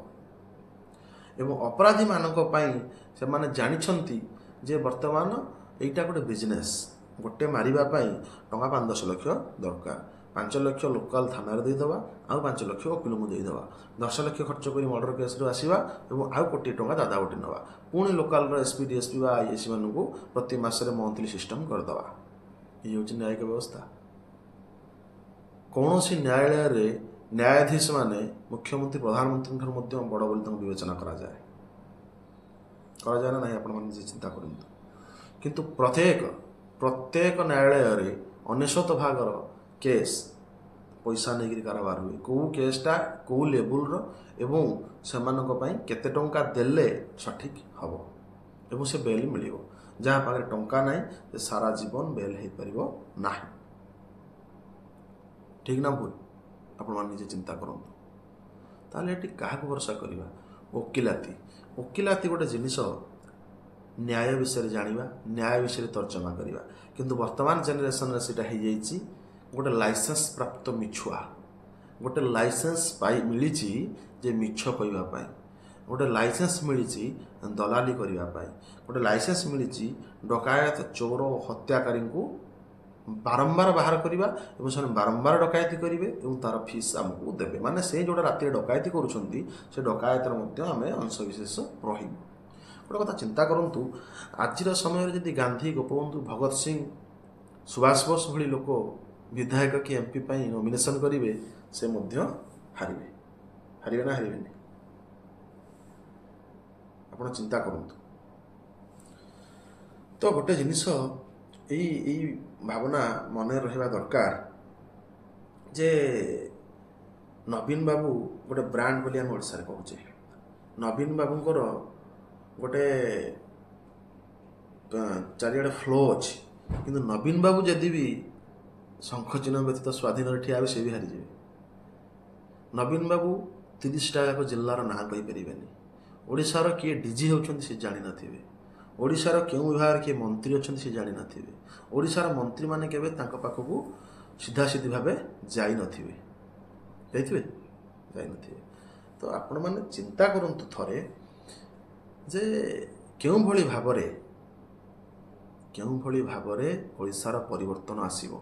ଏବଂ ଅପରାଧୀମାନଙ୍କ ପାଇଁ ସେମାନେ ଜାଣିଛନ୍ତି ଯେ ବର୍ତ୍ତମାନ ଏଇଟା ଗୋଟେ ବିଜନେସ୍। ଗୋଟେ ମାରିବା ପାଇଁ ଟଙ୍କା 5-10 ଲକ୍ଷ ଦରକାର। 5 ଲକ୍ଷ ଲୋକାଲ ଥାନାରେ ଦେଇଦେବା, ଆଉ 5 ଲକ୍ଷ ଓକିଲଙ୍କୁ ଦେଇଦେବା। 10 ଲକ୍ଷ ଖର୍ଚ୍ଚ କରି ମର୍ଡର କେସ୍ରୁ ଆସିବା ଏବଂ ଆଉ 1 କୋଟି ଟଙ୍କା ଦାଦା ବଟି ନେବା। ପୁଣି ଲୋକାଲର SP, DSP ବା IAC ମାନଙ୍କୁ ପ୍ରତି ମାସରେ ମନ୍ଥଲି ସିଷ୍ଟମ୍ କରିଦେବା। ଇଏ ହେଉଛି ନ୍ୟାୟିକ ବ୍ୟବସ୍ଥା। କୌଣସି ନ୍ୟାୟାଳୟରେ ନ୍ୟାୟାଧୀଶ ମାନେ ମୁଖ୍ୟମନ୍ତ୍ରୀ, ପ୍ରଧାନମନ୍ତ୍ରୀଙ୍କଠାରୁ ମଧ୍ୟ ବଡ଼ ବୋଲି ତାଙ୍କୁ ବିବେଚନା କରାଯାଏ ନା ନାହିଁ? ଆପଣମାନେ ନିଜେ ଚିନ୍ତା କରନ୍ତୁ। କିନ୍ତୁ ପ୍ରତ୍ୟେକ ନ୍ୟାୟାଳୟରେ 99% କେସ୍ ପଇସା ନେଇକରି କାରବାର ହୁଏ। କେଉଁ କେସ୍ଟା କେଉଁ ଲେବୁଲର ଏବଂ ସେମାନଙ୍କ ପାଇଁ କେତେ ଟଙ୍କା ଦେଲେ ସଠିକ୍ ହେବ ଏବଂ ସେ ବେଲ୍ ମିଳିବ। ଯାହା ପାଖରେ ଟଙ୍କା ନାହିଁ, ସେ ସାରା ଜୀବନ ବେଲ୍ ହେଇପାରିବ ନାହିଁ। ଠିକ୍ ନା ଭୁଲ? ଆପଣମାନେ ନିଜେ ଚିନ୍ତା କରନ୍ତୁ। ତାହେଲେ ଏଠି କାହାକୁ ଭରସା କରିବା? ଓକିଲାତି ଗୋଟେ ଜିନିଷ, ନ୍ୟାୟ ବିଷୟରେ ଜାଣିବା, ନ୍ୟାୟ ବିଷୟରେ ତର୍ଜମା କରିବା। କିନ୍ତୁ ବର୍ତ୍ତମାନ ଜେନେରେସନରେ ସେଇଟା ହେଇଯାଇଛି ଗୋଟେ ଲାଇସେନ୍ସ ପ୍ରାପ୍ତ ମିଛୁଆ। ଗୋଟେ ଲାଇସେନ୍ସ ମିଳିଛି ଯେ ମିଛ କହିବା ପାଇଁ, ଗୋଟେ ଲାଇସେନ୍ସ ମିଳିଛି ଦଲାଲି କରିବା ପାଇଁ, ଗୋଟେ ଲାଇସେନ୍ସ ମିଳିଛି ଡକାୟତ, ଚୋର, ହତ୍ୟାକାରୀଙ୍କୁ ବାରମ୍ବାର ବାହାର କରିବା ଏବଂ ସେମାନେ ବାରମ୍ବାର ଡକାୟତି କରିବେ ଏବଂ ତାର ଫିସ୍ ଆମକୁ ଦେବେ। ମାନେ ସେ ଯେଉଁଟା ରାତିରେ ଡକାୟତି କରୁଛନ୍ତି, ସେ ଡକାୟତର ମଧ୍ୟ ଆମେ ଅଂଶବିଶେଷ ରହିବୁ। ଗୋଟେ କଥା ଚିନ୍ତା କରନ୍ତୁ, ଆଜିର ସମୟରେ ଯଦି ଗାନ୍ଧୀ, ଗୋପବନ୍ଧୁ, ଭଗତ ସିଂ, ସୁଭାଷ ବୋଷ ଭଳି ଲୋକ ବିଧାୟକ କି MP ପାଇଁ ନମିନେସନ୍ କରିବେ, ସେ ମଧ୍ୟ ହାରିବେ ନା ହାରିବେନି? ଆପଣ ଚିନ୍ତା କରନ୍ତୁ। ତ ଗୋଟେ ଜିନିଷ ଏଇ ଭାବନା ମନେ ରହିବା ଦରକାର ଯେ ନବୀନ ବାବୁ ଗୋଟେ ବ୍ରାଣ୍ଡ ବୋଲି ଆମେ ଓଡ଼ିଶାରେ କହୁଛେ। ନବୀନ ବାବୁଙ୍କର ଗୋଟେ ଚାରିଆଡ଼େ ଫ୍ଲୋ ଅଛି, କିନ୍ତୁ ନବୀନ ବାବୁ ଯଦି ବି ଶଙ୍ଖ ଚିହ୍ନ ବ୍ୟତୀତ ସ୍ୱାଧୀନରେ ଠିଆ ହେବେ, ସେ ବି ହାରିଯିବେ। ନବୀନ ବାବୁ 30ଟା ଯାକ ଜିଲ୍ଲାର ନାଁ କହିପାରିବେନି। ଓଡ଼ିଶାର କିଏ DG ହେଉଛନ୍ତି ସେ ଜାଣିନଥିବେ। ଓଡ଼ିଶାର କେଉଁ ବିଭାଗରେ କିଏ ମନ୍ତ୍ରୀ ଅଛନ୍ତି ସେ ଜାଣିନଥିବେ। ଓଡ଼ିଶାର ମନ୍ତ୍ରୀମାନେ କେବେ ତାଙ୍କ ପାଖକୁ ସିଧାସିଧି ଭାବେ ଯାଇନଥିବେ। ଯାଇଥିବେ? ଯାଇନଥିବେ। ତ ଆପଣମାନେ ଚିନ୍ତା କରନ୍ତୁ ଥରେ ଯେ କେଉଁଭଳି ଭାବରେ ଓଡ଼ିଶାର ପରିବର୍ତ୍ତନ ଆସିବ।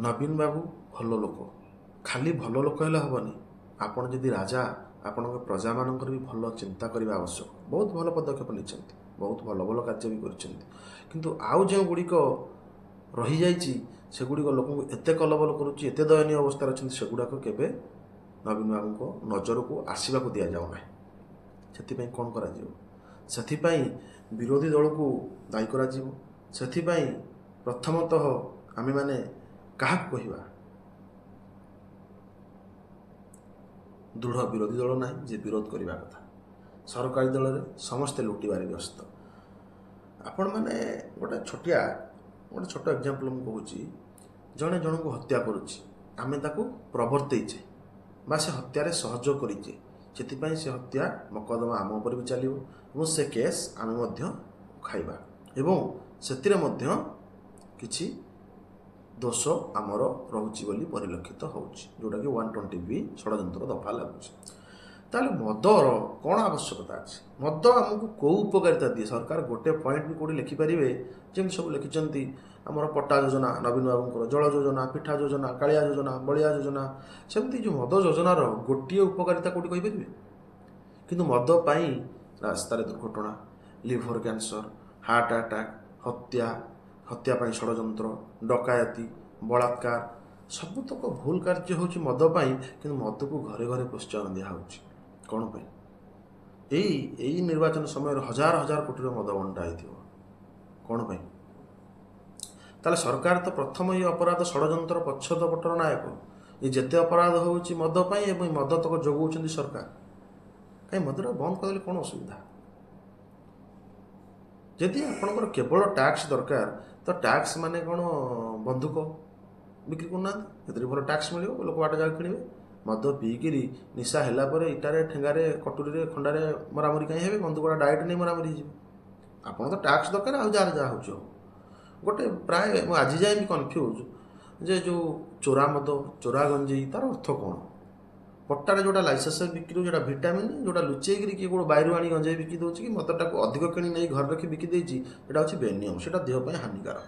ନବୀନ ବାବୁ ଭଲ ଲୋକ, ଖାଲି ଭଲ ଲୋକ ହେଲେ ହେବନି। ଆପଣ ଯଦି ରାଜା, ଆପଣଙ୍କ ପ୍ରଜାମାନଙ୍କର ବି ଭଲ ଚିନ୍ତା କରିବା ଆବଶ୍ୟକ। ବହୁତ ଭଲ ପଦକ୍ଷେପ ନେଇଛନ୍ତି, ବହୁତ ଭଲ ଭଲ କାର୍ଯ୍ୟ ବି କରିଛନ୍ତି, କିନ୍ତୁ ଆଉ ଯେଉଁଗୁଡ଼ିକ ରହିଯାଇଛି ସେଗୁଡ଼ିକ ଲୋକଙ୍କୁ ଏତେ କଲବଲ କରୁଛି, ଏତେ ଦୟନୀୟ ଅବସ୍ଥାରେ ଅଛନ୍ତି, ସେଗୁଡ଼ାକ କେବେ ନବୀନ ବାବୁଙ୍କ ନଜରକୁ ଆସିବାକୁ ଦିଆଯାଉ ନାହିଁ। ସେଥିପାଇଁ କ'ଣ କରାଯିବ? ସେଥିପାଇଁ ବିରୋଧୀ ଦଳକୁ ଦାୟୀ କରାଯିବ। ସେଥିପାଇଁ ପ୍ରଥମତଃ ଆମେମାନେ କାହାକୁ କହିବା? ଦୃଢ଼ ବିରୋଧୀ ଦଳ ନାହିଁ ଯେ ବିରୋଧ କରିବା କଥା। ସରକାରୀ ଦଳରେ ସମସ୍ତେ ଲୁଟିବାରେ ବ୍ୟସ୍ତ। ଆପଣମାନେ ଗୋଟେ ଛୋଟ ଏକ୍ଜାମ୍ପଲ୍ ମୁଁ କହୁଛି। ଜଣେ ଜଣଙ୍କୁ ହତ୍ୟା କରୁଛି, ଆମେ ତାକୁ ପ୍ରବର୍ତ୍ତେଇଛେ ବା ସେ ହତ୍ୟାରେ ସହଯୋଗ କରିଛେ, ସେଥିପାଇଁ ସେ ହତ୍ୟା ମକଦ୍ଦମା ଆମ ଉପରେ ବି ଚାଲିବ ଏବଂ ସେ କେସ୍ ଆମେ ମଧ୍ୟ ଖାଇବା ଏବଂ ସେଥିରେ ମଧ୍ୟ କିଛି ଦୋଷ ଆମର ରହୁଛି ବୋଲି ପରିଲକ୍ଷିତ ହେଉଛି, ଯେଉଁଟାକି 120B ଷଡ଼ଯନ୍ତ୍ର ଦଫା ଲାଗୁଛି। ତାହେଲେ ମଦର କ'ଣ ଆବଶ୍ୟକତା ଅଛି? ମଦ ଆମକୁ କେଉଁ ଉପକାରିତା ଦିଏ? ସରକାର ଗୋଟେ ପଏଣ୍ଟ ବି କେଉଁଠି ଲେଖିପାରିବେ? ଯେମିତି ସବୁ ଲେଖିଛନ୍ତି ଆମର ପଟ୍ଟା ଯୋଜନା, ନବୀନ ବାବୁଙ୍କର ଜଳ ଯୋଜନା, ପିଠା ଯୋଜନା, କାଳିଆ ଯୋଜନା, ବଳିଆ ଯୋଜନା, ସେମିତି ଯେଉଁ ମଦ ଯୋଜନାର ଗୋଟିଏ ଉପକାରିତା କେଉଁଠି କହିପାରିବେ? କିନ୍ତୁ ମଦ ପାଇଁ ରାସ୍ତାରେ ଦୁର୍ଘଟଣା, ଲିଭର କ୍ୟାନ୍ସର, ହାର୍ଟ ଆଟାକ୍, ହତ୍ୟା ପାଇଁ ଷଡ଼ଯନ୍ତ୍ର, ଡକାୟତି, ବଳାତ୍କାର, ସବୁତକ ଭୁଲ କାର୍ଯ୍ୟ ହେଉଛି ମଦ ପାଇଁ। କିନ୍ତୁ ମଦକୁ ଘରେ ଘରେ ପ୍ରୋତ୍ସାହନ ଦିଆହେଉଛି କ'ଣ ପାଇଁ? ଏଇ ନିର୍ବାଚନ ସମୟରେ ହଜାର ହଜାର କୋଟିର ମଦ ବଣ୍ଟା ହେଇଥିବ କ'ଣ ପାଇଁ? ତାହେଲେ ସରକାର ତ ପ୍ରଥମ ଏଇ ଅପରାଧ ଷଡ଼ଯନ୍ତ୍ର ପଛପଟର ନାୟକ। ଏ ଯେତେ ଅପରାଧ ହେଉଛି ମଦ ପାଇଁ ଏବଂ ମଦ ତକ ଯୋଗାଉଛନ୍ତି ସରକାର। କାହିଁ ମଦଟା ବନ୍ଦ କରିଦେଲେ କ'ଣ ଅସୁବିଧା? ଯଦି ଆପଣଙ୍କର କେବଳ ଟ୍ୟାକ୍ସ ଦରକାର, ତ ଟ୍ୟାକ୍ସ ମାନେ କ'ଣ ବନ୍ଧୁକ ବିକ୍ରି କରୁନାହାନ୍ତି? ସେଥିରେ ଭଲ ଟ୍ୟାକ୍ସ ମିଳିବ, ଲୋକ ବାଟ ଜାଗା କିଣିବେ। ମଦ ପିଇକିରି ନିଶା ହେଲା ପରେ ଇଟାରେ, ଠେଙ୍ଗାରେ, କଟୁରୀରେ, ଖଣ୍ଡାରେ ମରାମରି କାହିଁ ହେବେ? ବନ୍ଧୁକଟା ଡାଇରେକ୍ଟ ନେଇ ମରାମରି ହେଇଯିବେ। ଆପଣ ତ ଟ୍ୟାକ୍ସ ଦରକାର, ଆଉ ଯାହାର ଯାହା ହେଉଛି ହଉ। ଗୋଟେ ପ୍ରାୟ ମୁଁ ଆଜି ଯାଏ ବି କନଫ୍ୟୁଜ୍ ଯେ ଯେଉଁ ଚୋରା ମଦ, ଚୋରା ଗଞ୍ଜେଇ, ତାର ଅର୍ଥ କ'ଣ? ପଟ୍ଟାରେ ଯେଉଁଟା ଲାଇସେନ୍ସ ବିକ୍ରି ହେଉଛି ଯେଉଁଟା ଭିଟାମିନ୍, ଯେଉଁଟା ଲୁଚେଇକିରି କିଏ କେଉଁ ବାଇରୁ ଆଣି ଗଞ୍ଜେଇ ବିକି ଦେଉଛି କି ମଦଟାକୁ ଅଧିକ କିଣି ନେଇ ଘରେ ରଖି ବିକି ଦେଇଛି, ସେଇଟା ହେଉଛି ବେନିୟମ, ସେଇଟା ଦେହ ପାଇଁ ହାନିକାରକ।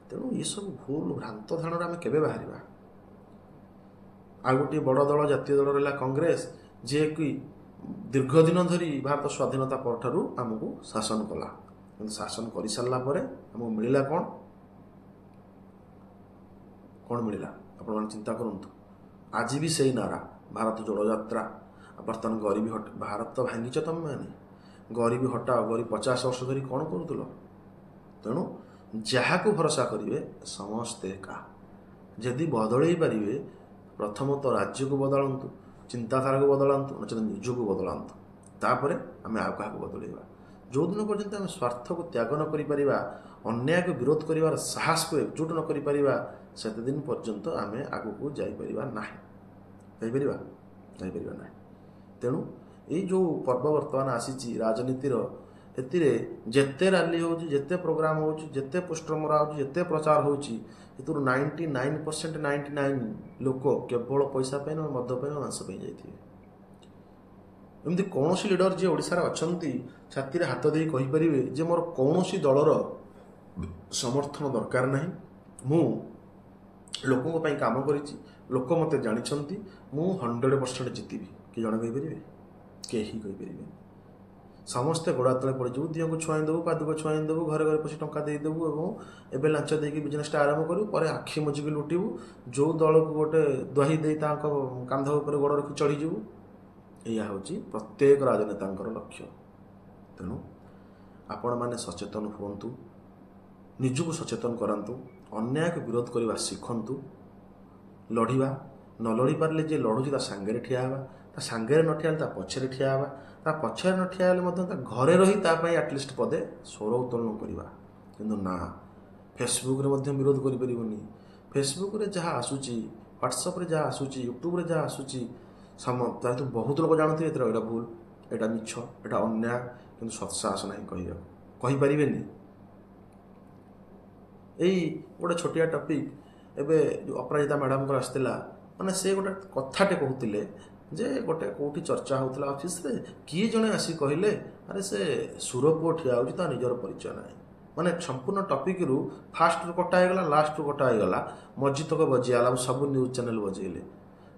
ତେଣୁ ଏସବୁ ଭୁଲ ଭ୍ରାନ୍ତ ଧାରଣାରେ ଆମେ କେବେ ବାହାରିବା? ଆଉ ଗୋଟିଏ ବଡ଼ ଦଳ, ଜାତୀୟ ଦଳ ରହିଲା କଂଗ୍ରେସ, ଯିଏକି ଦୀର୍ଘ ଦିନ ଧରି ଭାରତ ସ୍ୱାଧୀନତା ପରଠାରୁ ଆମକୁ ଶାସନ କଲା। କିନ୍ତୁ ଶାସନ କରିସାରିଲା ପରେ ଆମକୁ ମିଳିଲା କ'ଣ? କ'ଣ ମିଳିଲା? ଆପଣମାନେ ଚିନ୍ତା କରନ୍ତୁ। ଆଜି ବି ସେଇ ନାରା, ଭାରତ ଯୋଡ଼ ଯାତ୍ରା। ବର୍ତ୍ତମାନ ଗରିବୀ ଭାରତ ଭାଙ୍ଗିଛ ତମେମାନେ, ଗରିବୀ ହଟାଅ। ଗରିବ 50 ବର୍ଷ ଧରି କ'ଣ କରୁଥିଲ? ତେଣୁ ଯାହାକୁ ଭରସା କରିବେ ସମସ୍ତେ ଏକା। ଯଦି ବଦଳେଇ ପାରିବେ, ପ୍ରଥମତଃ ରାଜ୍ୟକୁ ବଦଳାନ୍ତୁ, ଚିନ୍ତାଧାରାକୁ ବଦଳାନ୍ତୁ, ନଚେତ ନିଜକୁ ବଦଳାନ୍ତୁ। ତାପରେ ଆମେ ଆଉ କାହାକୁ ବଦଳେଇବା। ଯେଉଁଦିନ ପର୍ଯ୍ୟନ୍ତ ଆମେ ସ୍ୱାର୍ଥକୁ ତ୍ୟାଗ ନ କରିପାରିବା, ଅନ୍ୟାୟକୁ ବିରୋଧ କରିବାର ସାହସକୁ ଏକଜୁଟ ନ କରିପାରିବା, ସେତେଦିନ ପର୍ଯ୍ୟନ୍ତ ଆମେ ଆଗକୁ ଯାଇପାରିବା ନାହିଁ। ଯାଇପାରିବା ନାହିଁ। ତେଣୁ ଏଇ ଯେଉଁ ପର୍ବ ବର୍ତ୍ତମାନ ଆସିଛି ରାଜନୀତିର, ଏଥିରେ ଯେତେ ରାଲି ହେଉଛି, ଯେତେ ପ୍ରୋଗ୍ରାମ ହେଉଛି, ଯେତେ ପୋଷ୍ଟର ମରା ହେଉଛି, ଯେତେ ପ୍ରଚାର ହେଉଛି, ଏଥିରୁ 99% ଲୋକ କେବଳ ପଇସା ପାଇଁ, ମଦ ପାଇଁ, ମାଂସ ପାଇଁ ଯାଇଥିବେ। ଏମିତି କୌଣସି ଲିଡର ଯିଏ ଓଡ଼ିଶାରେ ଅଛନ୍ତି ଛାତିରେ ହାତ ଦେଇ କହିପାରିବେ ଯେ ମୋର କୌଣସି ଦଳର ସମର୍ଥନ ଦରକାର ନାହିଁ, ମୁଁ ଲୋକଙ୍କ ପାଇଁ କାମ କରିଛି, ଲୋକ ମୋତେ ଜାଣିଛନ୍ତି, ମୁଁ 100% ଜିତିବି? କି ଜଣେ କହିପାରିବେ? କେହି କହିପାରିବେନି। ସମସ୍ତେ ଗୋଡ଼ା ତଳେ ପଡ଼ିଯିବୁ, ଦିହକୁ ଛୁଆଇଁ ଦେବୁ, ପାଦକୁ ଛୁଆଇଁ ଦେବୁ, ଘରେ ଘରେ ପଶି ଟଙ୍କା ଦେଇଦେବୁ ଏବଂ ଏବେ ଲାଞ୍ଚ ଦେଇକି ବିଜନେସଟା ଆରମ୍ଭ କରିବୁ, ପରେ ଆଖି ମଜିକି ଲୁଟିବୁ, ଯେଉଁ ଦଳକୁ ଗୋଟେ ଦ୍ୱାହି ଦେଇ ତାଙ୍କ କାନ୍ଧ ଉପରେ ଗୋଡ଼ ରଖି ଚଢ଼ିଯିବୁ। ଏଇଆ ହେଉଛି ପ୍ରତ୍ୟେକ ରାଜନେତାଙ୍କର ଲକ୍ଷ୍ୟ। ତେଣୁ ଆପଣମାନେ ସଚେତନ ହୁଅନ୍ତୁ, ନିଜକୁ ସଚେତନ କରାନ୍ତୁ, ଅନ୍ୟାୟକୁ ବିରୋଧ କରିବା ଶିଖନ୍ତୁ। ଲଢ଼ିବା, ନ ଲଢ଼ି ପାରିଲେ ଯିଏ ଲଢ଼ୁଛି ତା ସାଙ୍ଗରେ ଠିଆ ହେବା, ତା ସାଙ୍ଗରେ ନ ଠିଆ ହେଲେ ତା ପଛରେ ଠିଆ ହେବା, ତା ପଛରେ ନ ଠିଆ ହେଲେ ମଧ୍ୟ ତା ଘରେ ରହି ତା ପାଇଁ ଆଟଲିଷ୍ଟ ପଦେ ସ୍ୱର ଉତ୍ତୋଳନ କରିବା। କିନ୍ତୁ ନା, ଫେସବୁକ୍ରେ ମଧ୍ୟ ବିରୋଧ କରିପାରିବନି। ଫେସବୁକ୍ରେ ଯାହା ଆସୁଛି, ହ୍ୱାଟ୍ସଆପ୍ରେ ଯାହା ଆସୁଛି, ୟୁଟ୍ୟୁବ୍ରେ ଯାହା ଆସୁଛି, ବହୁତ ଲୋକ ଜାଣୁଥିବେ ଏଥିରେ ଏଇଟା ଭୁଲ, ଏଇଟା ମିଛ, ଏଇଟା ଅନ୍ୟାୟ, କିନ୍ତୁ ସତ୍ସାହସ ନାହିଁ କହିବାକୁ, କହିପାରିବେନି। ଏଇ ଗୋଟେ ଛୋଟିଆ ଟପିକ୍ ଏବେ ଯେଉଁ ଅପରାଜିତା ମ୍ୟାଡ଼ାମଙ୍କର ଆସିଥିଲା, ମାନେ ସେ ଗୋଟେ କଥାଟେ କହୁଥିଲେ ଯେ ଗୋଟେ କେଉଁଠି ଚର୍ଚ୍ଚା ହେଉଥିଲା ଅଫିସରେ, କିଏ ଜଣେ ଆସି କହିଲେ ଆରେ ସେ ସୁରପୁଅ ଠିଆ ହେଉଛି, ତା ନିଜର ପରିଚୟ ନାହିଁ। ମାନେ ସମ୍ପୂର୍ଣ୍ଣ ଟପିକ୍ରୁ ଫାଷ୍ଟରୁ କଟା ହେଇଗଲା, ଲାଷ୍ଟରୁ କଟା ହେଇଗଲା, ମଝିତକ ବଜିଗଲା, ସବୁ ନ୍ୟୁଜ୍ ଚ୍ୟାନେଲ୍ ବଜେଇଲେ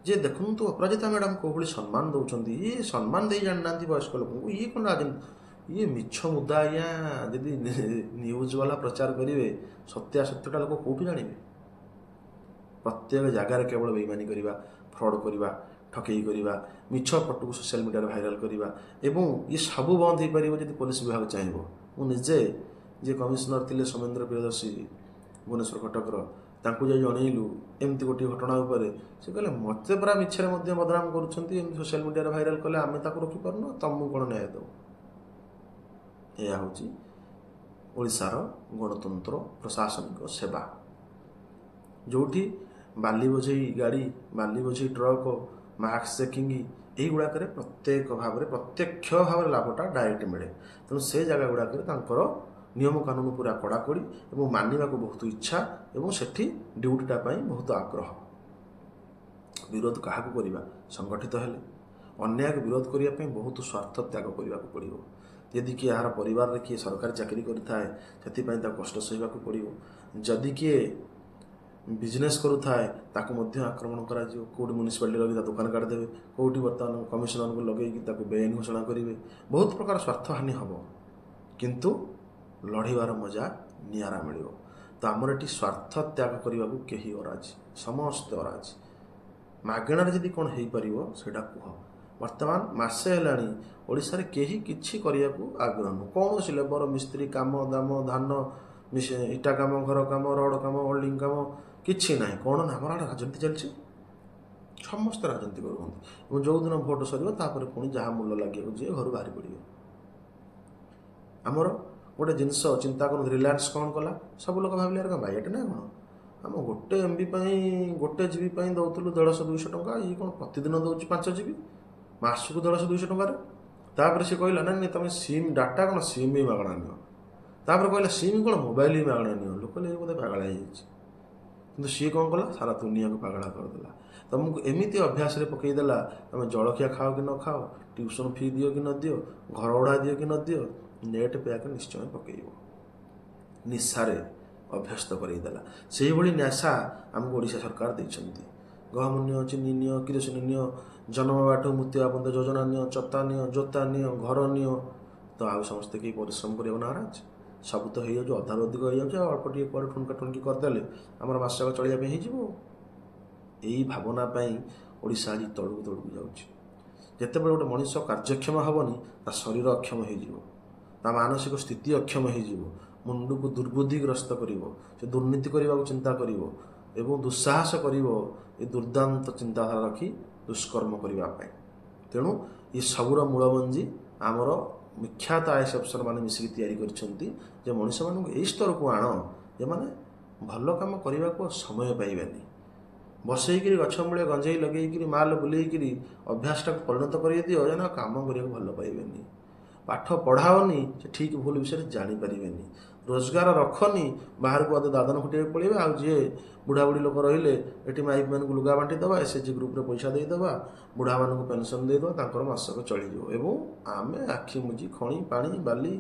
ଯେ ଦେଖନ୍ତୁ ଅପରାଜିତା ମ୍ୟାଡ଼ାମ କେଉଁଭଳି ସମ୍ମାନ ଦେଉଛନ୍ତି, ଇଏ ସମ୍ମାନ ଦେଇ ଜାଣିନାହାନ୍ତି ବୟସ୍କ ଲୋକଙ୍କୁ, ଇଏ କ'ଣ ରାଜନୀତି, ଇଏ ମିଛ ମୁଦା ଆଜ୍ଞା। ଯଦି ନ୍ୟୁଜ୍ ବାଲା ପ୍ରଚାର କରିବେ ସତ୍ୟାସତ୍ୟଟା ଲୋକ କେଉଁଠୁ ଜାଣିବେ? ପ୍ରତ୍ୟେକ ଜାଗାରେ କେବଳ ବେଇମାନି କରିବା, ଫ୍ରଡ଼୍ କରିବା, ଠକେଇ କରିବା, ମିଛ ଫଟୋକୁ ସୋସିଆଲ ମିଡ଼ିଆରେ ଭାଇରାଲ କରିବା, ଏବଂ ଇଏ ସବୁ ବନ୍ଦ ହୋଇପାରିବ ଯଦି ପୋଲିସ ବିଭାଗ ଚାହିଁବ। ମୁଁ ନିଜେ ଯିଏ କମିଶନର ଥିଲେ ସୌମେନ୍ଦ୍ର ପ୍ରିୟଦର୍ଶୀ ଭୁବନେଶ୍ୱର କଟକର, ତାଙ୍କୁ ଯାଇ ଜଣେଇଲୁ ଏମିତି ଗୋଟିଏ ଘଟଣା ଉପରେ, ସେ କହିଲେ ମୋତେ ପୁରା ମିଛରେ ମଧ୍ୟ ବଦନାମ କରୁଛନ୍ତି, ଏମିତି ସୋସିଆଲ ମିଡ଼ିଆରେ ଭାଇରାଲ କଲେ ଆମେ ତାକୁ ରଖିପାରୁନୁ, ତମକୁ କ'ଣ ନ୍ୟାୟ ଦେବୁ? ଏହା ହେଉଛି ଓଡ଼ିଶାର ଗଣତନ୍ତ୍ର ପ୍ରଶାସନିକ ସେବା, ଯେଉଁଠି ବାଲି ବୋଝେଇ ଗାଡ଼ି, ବାଲି ବୋଝେଇ ଟ୍ରକ୍, ମାସ୍କ ଚେକିଂ, এইগুଡ଼ାକରେ ପ୍ରତ୍ୟେକ ଭାବରେ ପ୍ରତ୍ୟକ୍ଷ ଭାବରେ ଲାଭଟା ଡାଇରେକ୍ଟ ମିଳେ। ତେଣୁ ସେ ଜାଗା ଗୁଡ଼ାକରେ ତାଙ୍କର ନିୟମ କାନୁନ ପୁରା କଡ଼ାକଡ଼ି ଏବଂ ମାନିବାକୁ ବହୁତ ଇଚ୍ଛା ଏବଂ ସେଠି ଡ୍ୟୁଟିଟା ପାଇଁ ବହୁତ ଆଗ୍ରହ। ବିରୋଧ କାହାକୁ କରିବା? ସଂଗଠିତ ହେଲେ ଅନ୍ୟାୟକୁ ବିରୋଧ କରିବା ପାଇଁ ବହୁତ ସ୍ୱାର୍ଥ ତ୍ୟାଗ କରିବାକୁ ପଡ଼ିବ। ଯଦି କିଏ ଏହାର ପରିବାରରେ କିଏ ସରକାରୀ ଚାକିରି କରିଥାଏ ସେଥିପାଇଁ ତାକୁ କଷ୍ଟ ସହିବାକୁ ପଡ଼ିବ। ଯଦି କିଏ ବିଜନେସ୍ କରୁଥାଏ ତାକୁ ମଧ୍ୟ ଆକ୍ରମଣ କରାଯିବ। କେଉଁଠି ମ୍ୟୁନିସିପାଲିଟି ଲଗେଇ ତା ଦୋକାନ କାଟିଦେବେ, କେଉଁଠି ବର୍ତ୍ତମାନ କମିଶନରଙ୍କୁ ଲଗେଇକି ତାକୁ ବେଆଇନ ଘୋଷଣା କରିବେ। ବହୁତ ପ୍ରକାର ସ୍ୱାର୍ଥହାନି ହେବ, କିନ୍ତୁ ଲଢ଼ିବାର ମଜା ନିଆରା ମିଳିବ। ତ ଆମର ଏଠି ସ୍ୱାର୍ଥ ତ୍ୟାଗ କରିବାକୁ କେହି ଅରାଜି, ସମସ୍ତେ ଅରାଜି। ମାଗଣାରେ ଯଦି କ'ଣ ହେଇପାରିବ ସେଇଟା କୁହ। ବର୍ତ୍ତମାନ ମାସେ ହେଲାଣି ଓଡ଼ିଶାରେ କେହି କିଛି କରିବାକୁ ଆଗ୍ରହ ନୁହଁ। କୌଣସି ଲେବର, ମିସ୍ତ୍ରୀ, କାମ ଦାମ, ଧାନ, ଇଟା କାମ, ଘର କାମ, ରୋଡ଼ କାମ, ହୋଲ୍ଡିଂ କାମ କିଛି ନାହିଁ। କ'ଣ ନା ଆମର ଆଡ଼େ ରାଜନୀତି ଚାଲିଛି, ସମସ୍ତେ ରାଜନୀତି କରୁଛନ୍ତି। ଏବଂ ଯେଉଁଦିନ ଭୋଟ ସରିବ ତାପରେ ପୁଣି ଯାହା ମୂଲ ଲାଗିବାକୁ ଯିଏ ଘରୁ ବାହାରି ପଡ଼ିବେ। ଆମର ଗୋଟେ ଜିନିଷ ଚିନ୍ତା କରନ୍ତୁ, ରିଲାଏନ୍ସ କ'ଣ କଲା? ସବୁ ଲୋକ ଭାବିଲେ ଆରେ ବାଇଆଟେ ନା କ'ଣ, ଆମ ଗୋଟେ MB ପାଇଁ, ଗୋଟେ GB ପାଇଁ ଦେଉଥିଲୁ 150-200 ଟଙ୍କା, ଇଏ କ'ଣ ପ୍ରତିଦିନ ଦେଉଛି 5 GB, ମାସକୁ 150-200 ଟଙ୍କାରେ। ତାପରେ ସେ କହିଲା ନାଇଁ ତମେ ସିମ୍ ଡାଟା କ'ଣ ସିମ୍ ବି ମାଗଣା ନିଅ। ତାପରେ କହିଲା ସିମ୍ କ'ଣ ମୋବାଇଲ ବି ମାଗଣା ନିଅ। ଲୋକ କହିଲେ ବୋଧେ ପାଗଳା ହେଇଯାଇଛି, କିନ୍ତୁ ସିଏ କ'ଣ କଲା? ସାରା ଦୁନିଆକୁ ପାଗଳା କରିଦେଲା। ତମକୁ ଏମିତି ଅଭ୍ୟାସରେ ପକାଇଦେଲା, ତମେ ଜଳଖିଆ ଖାଅ କି ନ ଖାଅ, ଟ୍ୟୁସନ୍ ଫି ଦିଅ କି ନ ଦିଅ, ଘର ଭଡ଼ା ଦିଅ କି ନ ଦିଅ, ନେଟ୍ ପ୍ୟାକ୍ ନିଶ୍ଚୟ ପକାଇବ। ନିଶାରେ ଅଭ୍ୟସ୍ତ କରାଇଦେଲା। ସେଇଭଳି ନିଶା ଆମକୁ ଓଡ଼ିଶା ସରକାର ଦେଇଛନ୍ତି। ଗହମ ନିଅ, ଚିନି ନିଅ, କିରୋସିନ ନିଅ, ଜନ୍ମ ବାଠୁ ମୃତ୍ୟୁ ପର୍ଯ୍ୟନ୍ତ ଯୋଜନା ନିଅ, ଚତା ନିଅ, ଜୋତା ନିଅ, ଘର ନିଅ। ତ ଆଉ ସମସ୍ତେ କେହି ପରିଶ୍ରମ କରିବାକୁ ନାରାଜ। ସବୁ ତ ହେଇଯାଉଛି, ଅଧାରୁ ଅଧିକ ହେଇଯାଉଛି, ଆଉ ଅଳ୍ପ ଟିକେ କୁଆଡ଼େ ଠୁଙ୍କା ଠୁଣକି କରିଦେଲେ ଆମର ମାସକ ଚଳିବା ପାଇଁ ହେଇଯିବ। ଏଇ ଭାବନା ପାଇଁ ଓଡ଼ିଶା ଆଜି ତଳକୁ ତଳକୁ ଯାଉଛି। ଯେତେବେଳେ ଗୋଟେ ମଣିଷ କାର୍ଯ୍ୟକ୍ଷମ ହେବନି, ତା ଶରୀର ଅକ୍ଷମ ହେଇଯିବ, ତା ମାନସିକ ସ୍ଥିତି ଅକ୍ଷମ ହେଇଯିବ, ମୁଣ୍ଡକୁ ଦୁର୍ବୁଦ୍ଧିଗ୍ରସ୍ତ କରିବ, ସେ ଦୁର୍ନୀତି କରିବାକୁ ଚିନ୍ତା କରିବ ଏବଂ ଦୁଃସାହସ କରିବ ଏ ଦୁର୍ଦାନ୍ତ ଚିନ୍ତାଧାରା ରଖି ଦୁଷ୍କର୍ମ କରିବା ପାଇଁ। ତେଣୁ ଏ ସବୁର ମୂଳମଞ୍ଜି ଆମର ବିଖ୍ୟାତ IAS ଅଫିସର ମାନେ ମିଶିକି ତିଆରି କରିଛନ୍ତି ଯେ ମଣିଷମାନଙ୍କୁ ଏଇ ସ୍ତରକୁ ଆଣ ଯେମାନେ ଭଲ କାମ କରିବାକୁ ସମୟ ପାଇବେନି। ବସେଇକିରି ଗଛ ମୂଳେ ଗଞ୍ଜେଇ ଲଗେଇକିରି ମାଲ ବୁଲେଇକିରି ଅଭ୍ୟାସଟାକୁ ପରିଣତ କରିଦିଅ ଯେନ କାମ କରିବାକୁ ଭଲ ପାଇବେନି। ପାଠ ପଢ଼ାଅନି, ସେ ଠିକ୍ ଭୁଲ ବିଷୟରେ ଜାଣିପାରିବେନି। ରୋଜଗାର ରଖନି, ବାହାରକୁ ଅଧେ ଦାଦନ ଖଟିବାକୁ ପଡ଼ିବେ। ଆଉ ଯିଏ ବୁଢ଼ାବୁଢ଼ୀ ଲୋକ ରହିଲେ ଏଠି ମାଇପମାନଙ୍କୁ ଲୁଗା ବାଣ୍ଟି ଦେବା, SHG ଗ୍ରୁପରେ ପଇସା ଦେଇଦେବା, ବୁଢ଼ାମାନଙ୍କୁ ପେନସନ୍ ଦେଇଦେବା, ତାଙ୍କର ମାସକ ଚଳିଯିବ। ଏବଂ ଆମେ ଆଖି ମୁଜି ଖଣି ପାଣି ବାଲି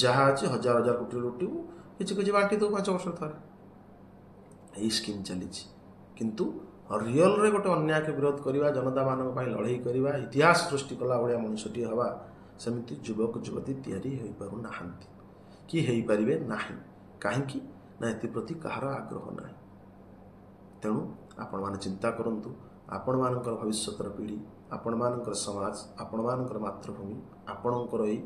ଯାହା ଅଛି 1000 କୋଟି ଲୁଟିବୁ, କିଛି କିଛି ବାଣ୍ଟି ଦେବୁ 5 ବର୍ଷ ଥରେ। ଏଇ ସ୍କିମ୍ ଚାଲିଛି। କିନ୍ତୁ ରିଅଲରେ ଗୋଟେ ଅନ୍ୟାୟକୁ ବିରୋଧ କରିବା, ଜନତାମାନଙ୍କ ପାଇଁ ଲଢ଼େଇ କରିବା, ଇତିହାସ ସୃଷ୍ଟି କଲା ଭଳିଆ ମଣିଷଟିଏ ହେବା, ସେମିତି ଯୁବକ ଯୁବତୀ ତିଆରି ହୋଇପାରୁନାହାନ୍ତି କି ହେଇପାରିବେ ନାହିଁ। କାହିଁକି ନା ଏଥିପ୍ରତି କାହାର ଆଗ୍ରହ ନାହିଁ। ତେଣୁ ଆପଣମାନେ ଚିନ୍ତା କରନ୍ତୁ, ଆପଣମାନଙ୍କର ଭବିଷ୍ୟତର ପିଢ଼ି, ଆପଣମାନଙ୍କର ସମାଜ, ଆପଣମାନଙ୍କର ମାତୃଭୂମି ଆପଣଙ୍କର ଏଇ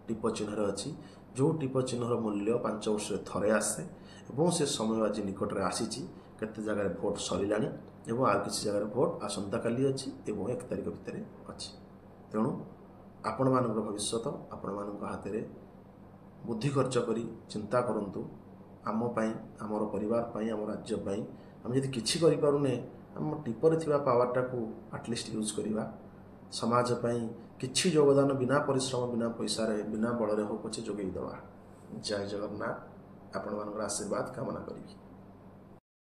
ଟିପ ଚିହ୍ନରେ ଅଛି। ଯେଉଁ ଟିପ ଚିହ୍ନର ମୂଲ୍ୟ 5 ବର୍ଷରେ ଥରେ ଆସେ ଏବଂ ସେ ସମୟ ଆଜି ନିକଟରେ ଆସିଛି। କେତେ ଜାଗାରେ ଭୋଟ୍ ସରିଲାଣି ଏବଂ ଆଉ କିଛି ଜାଗାରେ ଭୋଟ୍ ଆସନ୍ତାକାଲି ଅଛି ଏବଂ 1 ତାରିଖ ଭିତରେ ଅଛି। ତେଣୁ ଆପଣମାନଙ୍କର ଭବିଷ୍ୟତ ଆପଣମାନଙ୍କ ହାତରେ। ବୁଦ୍ଧି ଖର୍ଚ୍ଚ କରି ଚିନ୍ତା କରନ୍ତୁ, ଆମ ପାଇଁ, ଆମର ପରିବାର ପାଇଁ, ଆମ ରାଜ୍ୟ ପାଇଁ। ଆମେ ଯଦି କିଛି କରିପାରୁନେ, ଆମ ଟିପରେ ଥିବା ପାୱାରଟାକୁ ଆଟଲିଷ୍ଟ ୟୁଜ୍ କରିବା। ସମାଜ ପାଇଁ, किछि योगदान बिना परिश्रम बिना पैसा बिना बल हो पछे जोगई दवा। जय जगन्नाथ। आपण आशीर्वाद कामना करी।